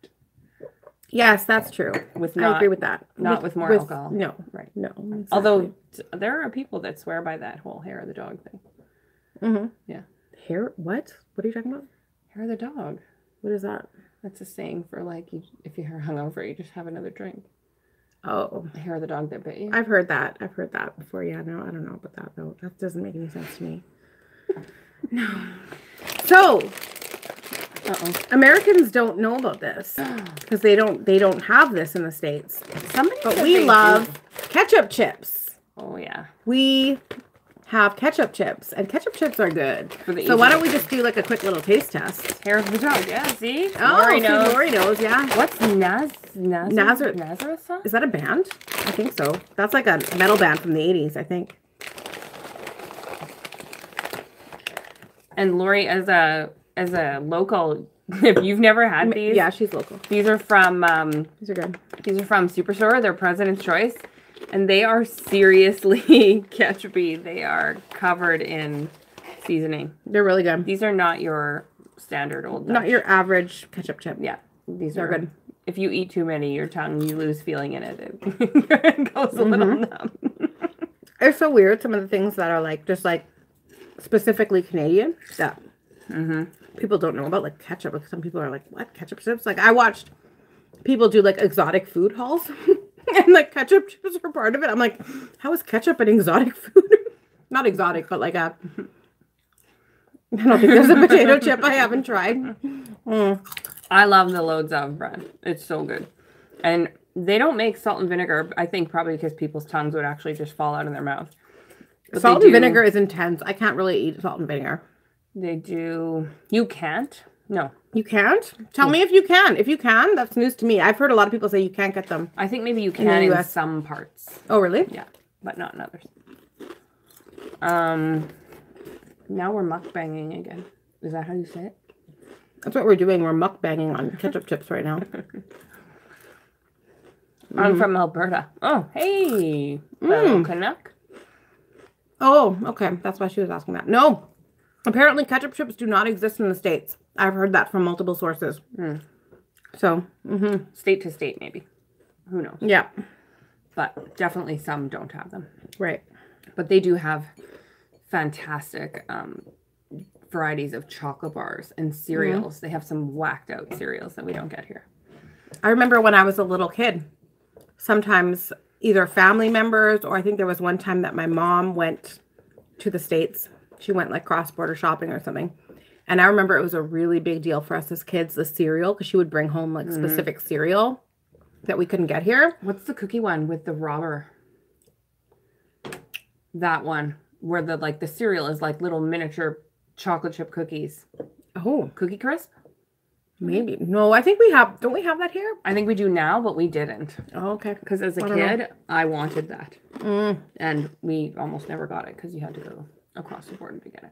Speaker 1: Yes, that's true. I agree with that.
Speaker 2: Not with more alcohol.
Speaker 1: No.
Speaker 2: Right.
Speaker 1: No. Exactly.
Speaker 2: Although there are people that swear by that whole hair of the dog thing.
Speaker 1: Mm-hmm.
Speaker 2: Yeah.
Speaker 1: Hair? What? What are you talking about?
Speaker 2: Hair of the dog.
Speaker 1: What is that?
Speaker 2: That's a saying for like, if you're hungover, you just have another drink.
Speaker 1: Oh.
Speaker 2: The hair of the dog that bit you.
Speaker 1: I've heard that. I've heard that before. Yeah, no, I don't know about that though. That doesn't make any sense to me. No. So, Americans don't know about this because they don't have this in the States. But we love ketchup chips.
Speaker 2: Oh yeah.
Speaker 1: We have ketchup chips, and ketchup chips are good. So why don't we just do like a quick little taste test?
Speaker 2: Hair of the dog, yeah, see?
Speaker 1: Lori knows, yeah.
Speaker 2: What's Nazareth sauce?
Speaker 1: Is that a band? I think so. That's like a metal band from the 80s, I think.
Speaker 2: And Lori, as a local, if you've never had these.
Speaker 1: Yeah, she's local.
Speaker 2: These are from
Speaker 1: these are good.
Speaker 2: These are from Superstore. They're President's Choice. And they are seriously ketchupy. They are covered in seasoning.
Speaker 1: They're really good.
Speaker 2: These are not your standard Old Dutch.
Speaker 1: Not your average ketchup chip.
Speaker 2: Yeah. These
Speaker 1: are good.
Speaker 2: If you eat too many, your tongue, you lose feeling in it. It goes a little numb.
Speaker 1: It's so weird. Some of the things that are like, just like specifically Canadian that people don't know about, like ketchup. Like some people are like, what? Ketchup chips? Like I watched people do like exotic food hauls. And like ketchup chips are part of it. I'm like, how is ketchup an exotic food? Not exotic, but like a... I don't think there's a potato chip I haven't tried.
Speaker 2: I love the loads of bread. It's so good. And they don't make salt and vinegar, I think probably because people's tongues would actually just fall out of their mouth. But
Speaker 1: salt and vinegar is intense. I can't really eat salt and vinegar.
Speaker 2: They do... You can't? No.
Speaker 1: You can't? Tell me if you can. If you can, that's news to me. I've heard a lot of people say you can't get them.
Speaker 2: I think maybe you can in some parts.
Speaker 1: Oh, really?
Speaker 2: Yeah, but not in others. Now we're mukbanging again. Is that how you say it?
Speaker 1: That's what we're doing. We're mukbanging on ketchup chips right now.
Speaker 2: I'm from Alberta. Oh, hey. Fellow Canuck.
Speaker 1: Oh, okay. That's why she was asking that. No. Apparently, ketchup chips do not exist in the States. I've heard that from multiple sources. So,
Speaker 2: state to state, maybe. Who knows?
Speaker 1: Yeah.
Speaker 2: But definitely some don't have them.
Speaker 1: Right.
Speaker 2: But they do have fantastic varieties of chocolate bars and cereals. They have some whacked out cereals that we don't get here.
Speaker 1: I remember when I was a little kid, sometimes either family members or I think there was one time that my mom went to the States. She went like cross-border shopping or something. And I remember it was a really big deal for us as kids, the cereal, because she would bring home like specific cereal that we couldn't get here.
Speaker 2: What's the cookie one with the robber? That one where the cereal is like little miniature chocolate chip cookies.
Speaker 1: Oh,
Speaker 2: Cookie Crisp?
Speaker 1: Maybe. No, I think we have. Don't we have that here?
Speaker 2: I think we do now, but we didn't.
Speaker 1: Oh, okay.
Speaker 2: Because as a kid, I wanted that. And we almost never got it because you had to go across the border to get it.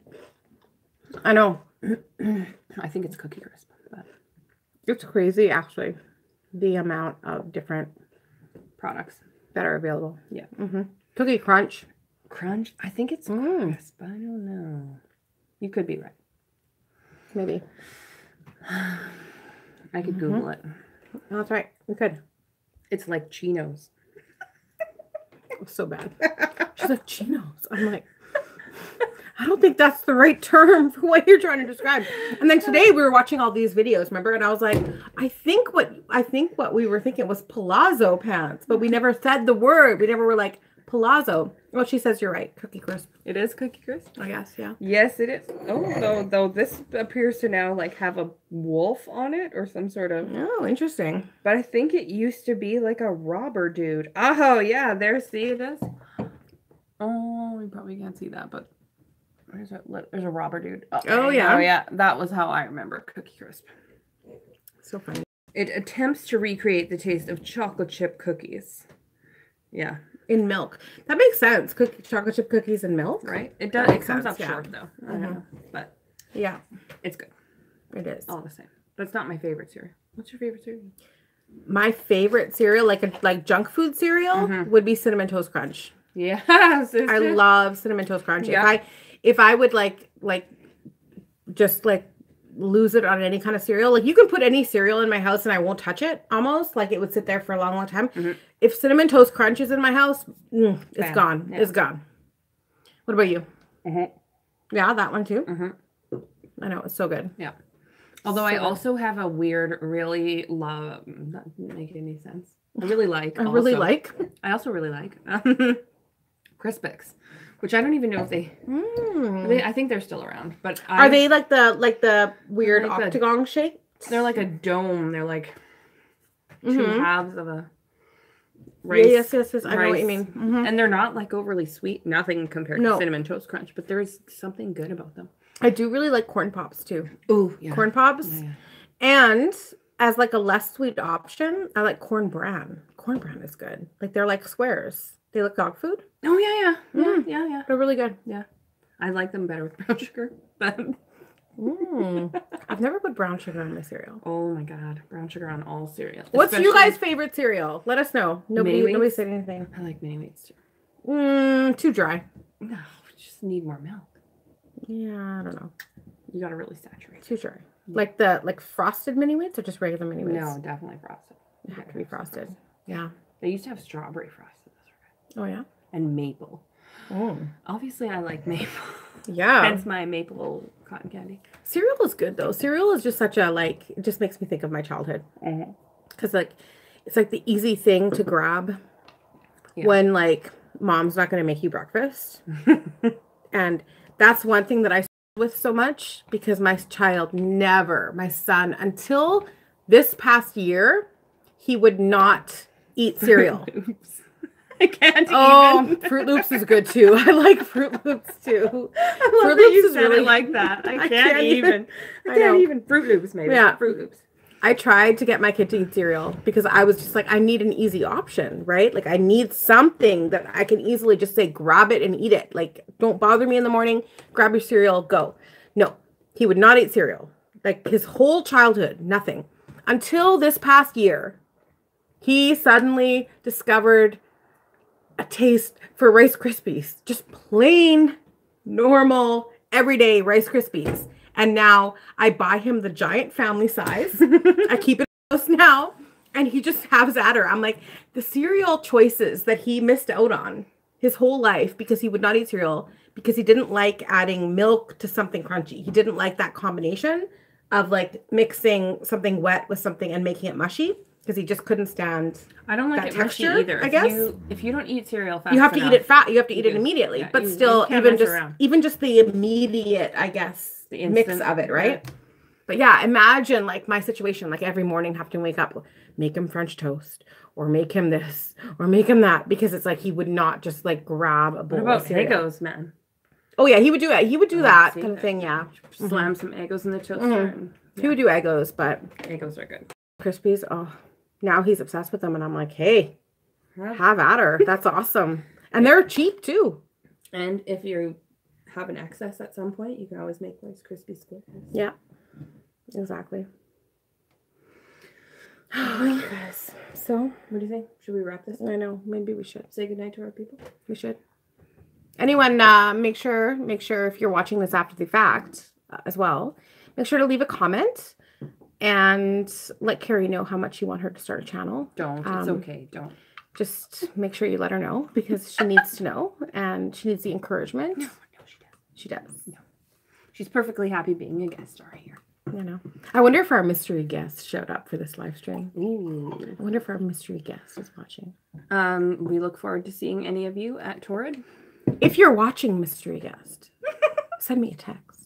Speaker 1: I know.
Speaker 2: I think it's Cookie Crisp. But
Speaker 1: it's crazy, actually, the amount of different
Speaker 2: products
Speaker 1: that are available.
Speaker 2: Yeah.
Speaker 1: Cookie Crunch.
Speaker 2: Crunch? I think it's Crisp. I don't know. You could be right.
Speaker 1: Maybe.
Speaker 2: I could Google it.
Speaker 1: Oh, that's right. We could.
Speaker 2: It's like Chinos.
Speaker 1: It was so bad. She's like, Chinos. I'm like, I don't think that's the right term for what you're trying to describe. And then today we were watching all these videos, remember? And I was like, I think what we were thinking was palazzo pants, but we never said the word. We never were like palazzo. Well, she says you're right. Cookie Crisp.
Speaker 2: It is Cookie Crisp?
Speaker 1: I guess, yeah.
Speaker 2: Yes, it is. Oh, though this appears to now like have a wolf on it or some sort of...
Speaker 1: Oh, interesting.
Speaker 2: But I think it used to be like a robber dude. Oh, yeah. See, it is. Oh, you probably can't see that, but there's a robber dude.
Speaker 1: Oh, yeah.
Speaker 2: Oh, yeah. That was how I remember Cookie Crisp.
Speaker 1: So funny.
Speaker 2: It attempts to recreate the taste of chocolate chip cookies. Yeah.
Speaker 1: In milk. That makes sense. Chocolate chip cookies and milk.
Speaker 2: Right? It does. It comes up short, though. I don't know. But
Speaker 1: yeah.
Speaker 2: It's good.
Speaker 1: It is.
Speaker 2: All the same. But it's not my favorite cereal. What's your favorite cereal?
Speaker 1: My favorite cereal, like junk food cereal, would be Cinnamon Toast Crunch.
Speaker 2: Yeah.
Speaker 1: I love Cinnamon Toast Crunch. Yeah. If I would just lose it on any kind of cereal, like you can put any cereal in my house and I won't touch it, almost like it would sit there for a long time. Mm-hmm. If Cinnamon Toast Crunch is in my house, it's gone. Yeah. It's gone. What about you? Mm-hmm. Yeah, that one too. Mm-hmm. I know, it's so good. Yeah.
Speaker 2: Although I also have a weird, really love, not making any sense. I really like. I also really like Crispix, which I don't even know if they. I think they're still around, but
Speaker 1: are they like the weird octagon shape?
Speaker 2: They're like a dome. They're like two halves of a rice.
Speaker 1: Yes. I know what you mean.
Speaker 2: Mm-hmm. And they're not like overly sweet. Nothing compared to Cinnamon Toast Crunch, but there is something good about them.
Speaker 1: I do really like corn pops too.
Speaker 2: Oh, yeah.
Speaker 1: Corn pops. Yeah. And as like a less sweet option, I like corn bran. Corn bran is good. Like they're like squares. They look dog food.
Speaker 2: Oh, yeah.
Speaker 1: They're really good.
Speaker 2: Yeah. I like them better with brown sugar. But
Speaker 1: I've never put brown sugar on my cereal.
Speaker 2: Oh my God. Brown sugar on all cereal.
Speaker 1: What's you guys' favorite cereal? Let us know. Nobody said anything.
Speaker 2: I like mini wheats too.
Speaker 1: Too dry.
Speaker 2: No, we just need more milk.
Speaker 1: Yeah, I don't know.
Speaker 2: You gotta really saturate.
Speaker 1: Too dry. Like frosted mini wheats or just regular mini wheats?
Speaker 2: No, definitely frosted.
Speaker 1: They have to be frosted. Yeah.
Speaker 2: They used to have strawberry frosted.
Speaker 1: Oh yeah.
Speaker 2: And maple. Oh. Obviously, I like maple.
Speaker 1: Yeah.
Speaker 2: Hence my maple cotton candy.
Speaker 1: Cereal is good though. Cereal is just such a it just makes me think of my childhood. Because it's like the easy thing to grab when mom's not going to make you breakfast. And that's one thing that I with so much because my son, until this past year, he would not eat cereal.
Speaker 2: I can't even.
Speaker 1: Fruit Loops is good too. I like Fruit Loops too.
Speaker 2: Fruit Loops is really like that. I can't even. Fruit Loops maybe. Yeah. Fruit Loops.
Speaker 1: I tried to get my kid to eat cereal because I was just I need an easy option, right? Like I need something that I can easily just say, grab it and eat it. Like, don't bother me in the morning, grab your cereal, go. No, he would not eat cereal. Like his whole childhood, nothing. Until this past year, he suddenly discovered a taste for Rice Krispies. Just plain, normal, everyday Rice Krispies. And now I buy him the giant family size. I keep it in the house now. And he just has at her. I'm like, the cereal choices that he missed out on his whole life because he would not eat cereal, because he didn't like adding milk to something crunchy. He didn't like that combination of mixing something wet with something and making it mushy. Because he just couldn't stand.
Speaker 2: I don't like it texture, mushy either. I guess if you don't eat cereal fast,
Speaker 1: you have to eat it fat. You have to eat it immediately. But still, even just the immediate, I guess, the mix of it, right? Yeah. But yeah, imagine my situation, every morning have to wake up, make him French toast, or make him this, or make him that, because it's he would not just grab a bowl.
Speaker 2: What about
Speaker 1: of cereal.
Speaker 2: Eggos, man?
Speaker 1: Oh yeah, he would do it. He would do that kind of thing. Yeah,
Speaker 2: slam some Eggos in the toaster. And,
Speaker 1: He would do Eggos, but
Speaker 2: Eggos are good.
Speaker 1: Krispies. Oh. Now he's obsessed with them, and I'm like, hey, have at her. That's awesome. And they're cheap, too.
Speaker 2: And if you have an excess at some point, you can always make Rice Krispies squares.
Speaker 1: Yeah, exactly. Oh, my goodness. So,
Speaker 2: what do you think? Should we wrap this up?
Speaker 1: I know. Maybe we should.
Speaker 2: Say goodnight to our people?
Speaker 1: We should. Anyone, make sure if you're watching this after the fact as well, make sure to leave a comment. And let Carrie know how much you want her to start a channel.
Speaker 2: Don't. It's okay. Don't.
Speaker 1: Just make sure you let her know because she needs to know and she needs the encouragement.
Speaker 2: No, she does.
Speaker 1: She does.
Speaker 2: No. She's perfectly happy being a guest star here.
Speaker 1: You know. I wonder if our mystery guest showed up for this live stream.
Speaker 2: Ooh.
Speaker 1: I wonder if our mystery guest is watching.
Speaker 2: We look forward to seeing any of you at Torrid.
Speaker 1: If you're watching, mystery guest, send me a text.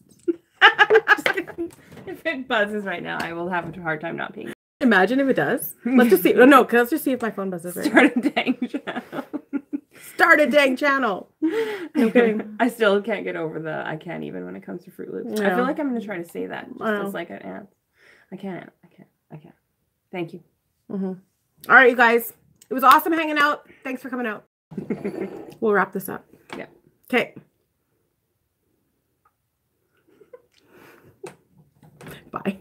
Speaker 2: Just kidding. If it buzzes right now, I will have a hard time not being.
Speaker 1: Imagine if it does. Let's just see. No, let's just see if my phone buzzes right
Speaker 2: now. Start a dang channel.
Speaker 1: Start a dang channel. Okay.
Speaker 2: I still can't get over I can't even when it comes to Fruit Loops. No. I feel like I'm going to try to say that. Just as like an ant. I can't. Thank you.
Speaker 1: Mm-hmm. All right, you guys. It was awesome hanging out. Thanks for coming out. We'll wrap this up.
Speaker 2: Yeah.
Speaker 1: Okay. Bye.